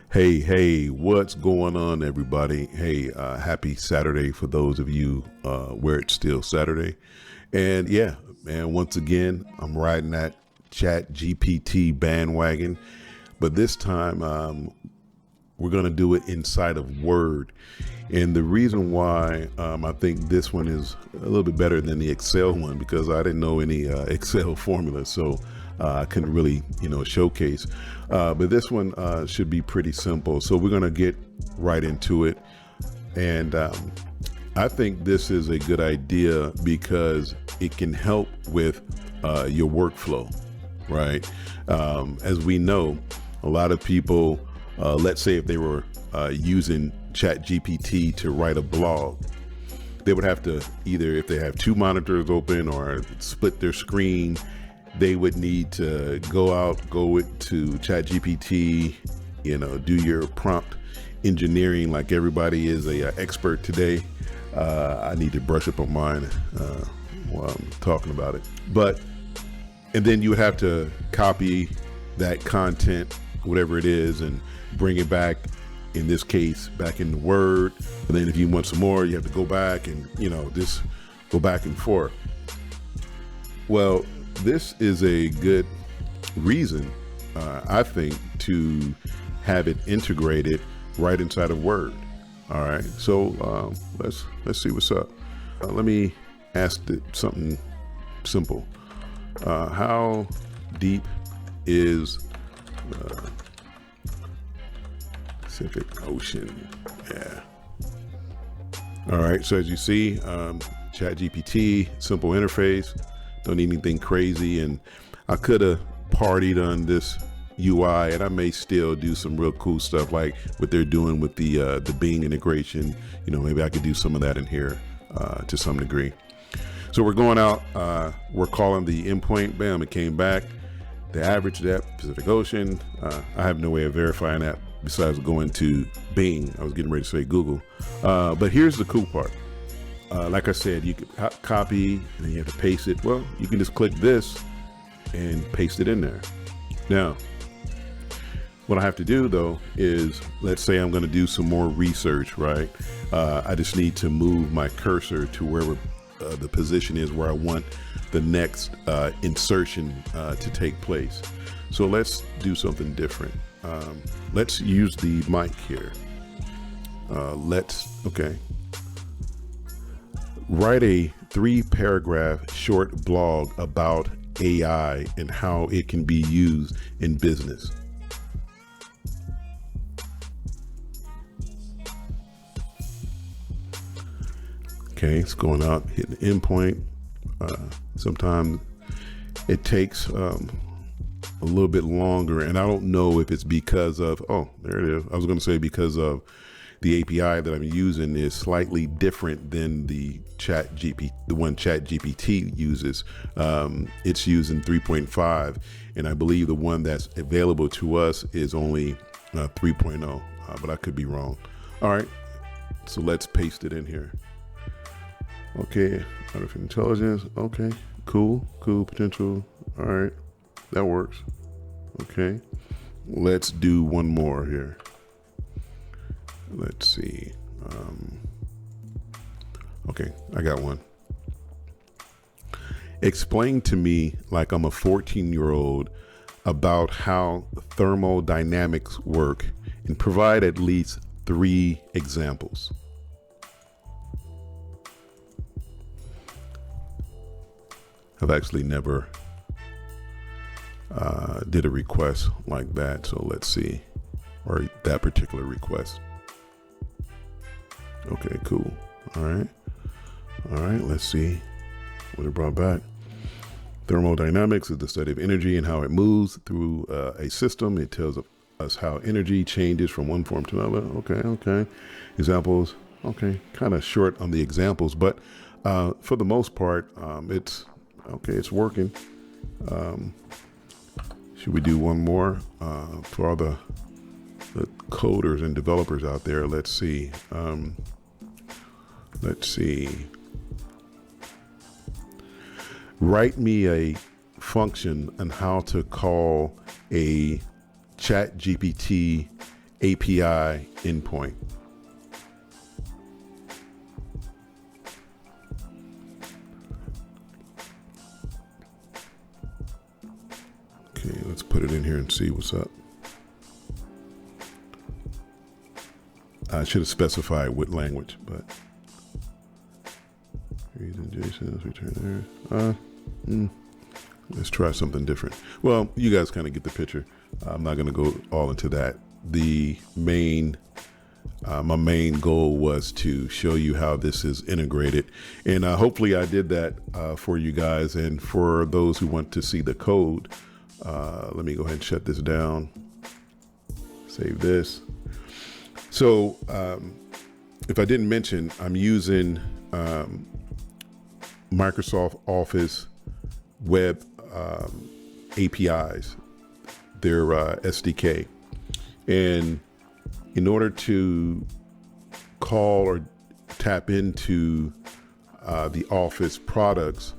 Hey, what's going on, everybody? Hey, happy Saturday for those of you where it's still Saturday. And yeah, man, once again, I'm riding that ChatGPT bandwagon, but this time we're going to do it inside of Word. And the reason why I think this one is a little bit better than the Excel one, because I didn't know any Excel formulas, so I couldn't really, showcase. But this one should be pretty simple. So we're going to get right into it. And I think this is a good idea because it can help with your workflow, right? As we know, a lot of people, let's say if they were using ChatGPT to write a blog, they would have to either, if they have two monitors open or split their screen, they would need to go to ChatGPT, do your prompt engineering like everybody is a expert today. I need to brush up on mine while I'm talking about it. And then you would have to copy that content, whatever it is, and bring it back, in this case, back in Word. And then if you want some more, you have to go back and, just go back and forth. Well, this is a good reason, I think, to have it integrated right inside of Word. All right, so let's see what's up. Let me ask something simple. How deep is the Pacific Ocean? Yeah. All right, so as you see, ChatGPT, simple interface. Don't need anything crazy, and I could have partied on this UI, and I may still do some real cool stuff like what they're doing with the Bing integration. Maybe I could do some of that in here to some degree. So we're going out. We're calling the endpoint. Bam! It came back. The average depth, Pacific Ocean. I have no way of verifying that besides going to Bing. I was getting ready to say Google, but here's the cool part. Like I said, you could copy and then you have to paste it. Well, you can just click this and paste it in there. Now, what I have to do though is, let's say I'm going to do some more research, right? I just need to move my cursor to wherever the position is where I want the next insertion to take place. So let's do something different. Let's use the mic here. Okay. Write a 3-paragraph short blog about AI and how it can be used in business. Okay, it's going out, hitting the endpoint. Sometimes it takes a little bit longer, and I don't know if it's because of, there it is. I was going to say because of the API that I'm using is slightly different than the one ChatGPT uses. It's using 3.5, and I believe the one that's available to us is only 3.0, but I could be wrong. All right, so let's paste it in here. Okay, artificial intelligence. Okay, cool potential. All right, that works. Okay, let's do one more here. Let's see. Okay, I got one. Explain to me, like I'm a 14-year-old, about how thermodynamics work and provide at least 3 examples. I've actually never did a request like that, so let's see, or that particular request. Okay, cool. All right, let's see what it brought back. Thermodynamics is the study of energy and how it moves through a system. It tells us how energy changes from one form to another. Okay. Examples. Okay, kind of short on the examples, but for the most part, it's working. Should we do one more for all the coders and developers out there? Let's see. Write me a function on how to call a ChatGPT API endpoint. Okay, let's put it in here and see what's up. I should have specified what language, but reason JSON return there. Let's try something different. Well, you guys kind of get the picture. I'm not going to go all into that. The main, my main goal was to show you how this is integrated, and hopefully I did that for you guys. And for those who want to see the code, let me go ahead and shut this down. Save this. So if I didn't mention, I'm using Microsoft Office web APIs, their SDK. And in order to call or tap into the Office products,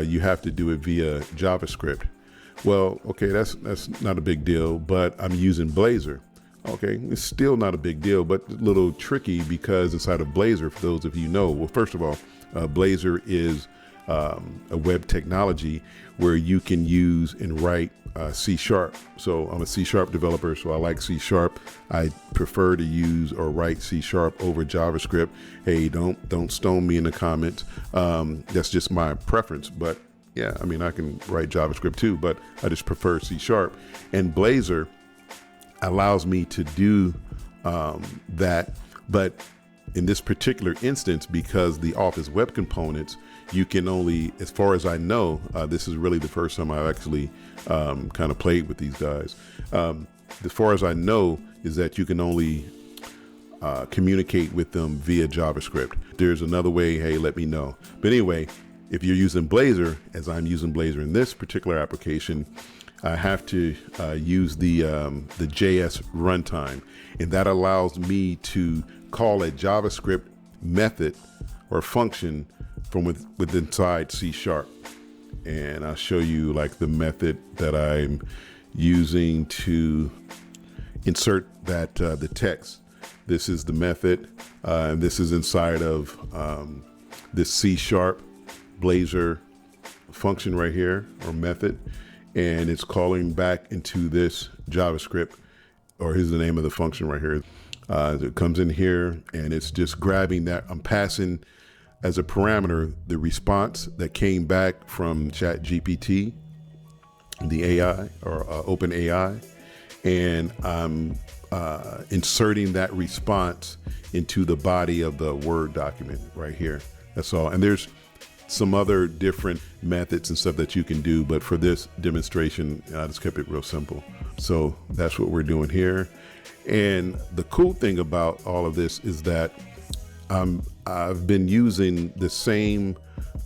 you have to do it via JavaScript. Well, okay, that's not a big deal, but I'm using Blazor. Okay, it's still not a big deal, but a little tricky because inside of Blazor, for those of you know, well, first of all, Blazor is a web technology where you can use and write C#. So I'm a C# developer, so I like C#. I prefer to use or write C# over JavaScript. Hey, don't stone me in the comments. That's just my preference, but yeah, I mean, I can write JavaScript too, but I just prefer C#. And Blazor allows me to do that, but in this particular instance, because the Office web components, you can only, as far as I know, this is really the first time I've actually kind of played with these guys. As far as I know, is that you can only communicate with them via JavaScript. There's another way, hey, let me know. But anyway, if you're using Blazor, as I'm using Blazor in this particular application, I have to use the JS runtime, and that allows me to call a JavaScript method or function from within inside C#. And I'll show you like the method that I'm using to insert that the text. This is the method, and this is inside of this C# Blazor function right here, or method. And it's calling back into this JavaScript, or here's the name of the function right here. It comes in here and it's just grabbing that. I'm passing as a parameter the response that came back from ChatGPT, the AI, or OpenAI, and I'm inserting that response into the body of the Word document right here. That's all. And there's some other different methods and stuff that you can do, but for this demonstration, I just kept it real simple. So that's what we're doing here. And the cool thing about all of this is that I've been using the same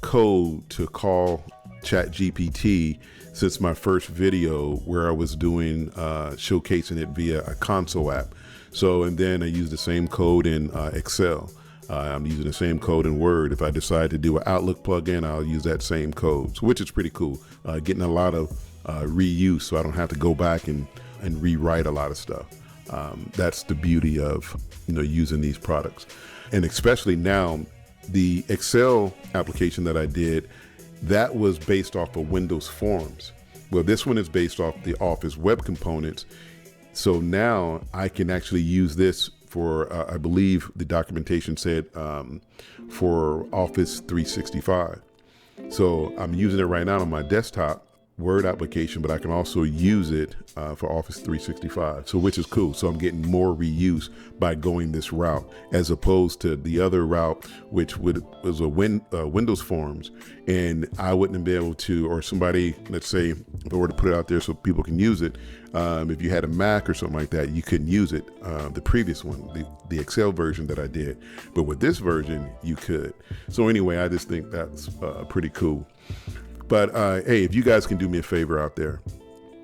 code to call ChatGPT since my first video, where I was doing showcasing it via a console app. So, and then I use the same code in Excel. I'm using the same code in Word. If I decide to do an Outlook plugin, I'll use that same code, which is pretty cool. Getting a lot of reuse, so I don't have to go back and rewrite a lot of stuff. That's the beauty of using these products. And especially now, the Excel application that I did, that was based off of Windows Forms. Well, this one is based off the Office web components. So now I can actually use this for, I believe the documentation said for Office 365. So I'm using it right now on my desktop Word application, but I can also use it for Office 365, so which is cool. So I'm getting more reuse by going this route, as opposed to the other route, which was a Windows Forms, and I wouldn't be able to, or somebody, let's say, if I were to put it out there so people can use it, if you had a Mac or something like that, you couldn't use it, the previous one, the Excel version that I did, but with this version, you could. So anyway, I just think that's pretty cool. But hey, if you guys can do me a favor out there,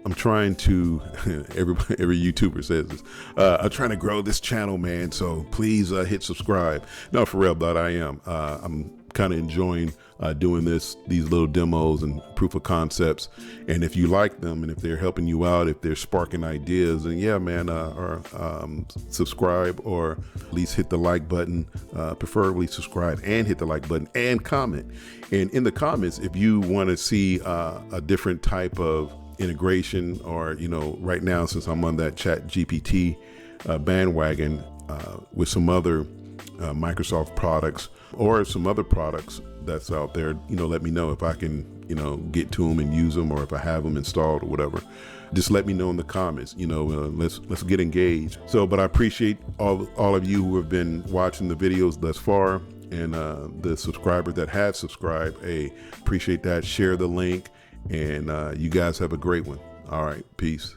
I'm trying to, every YouTuber says this, I'm trying to grow this channel, man. So please hit subscribe. No, for real, but I am. I'm kind of enjoying doing these little demos and proof of concepts. And if you like them and if they're helping you out, if they're sparking ideas, then yeah, man, subscribe, or at least hit the like button, preferably subscribe and hit the like button and comment. And in the comments, if you want to see a different type of integration, or, you know, right now, since I'm on that ChatGPT bandwagon with some other Microsoft products or some other products that's out there, you know, let me know if I can, you know, get to them and use them, or if I have them installed or whatever. Just let me know in the comments, you know, let's get engaged. So, but I appreciate all of you who have been watching the videos thus far, and the subscribers that have subscribed. Hey, appreciate that. Share the link, and you guys have a great one. All right, peace.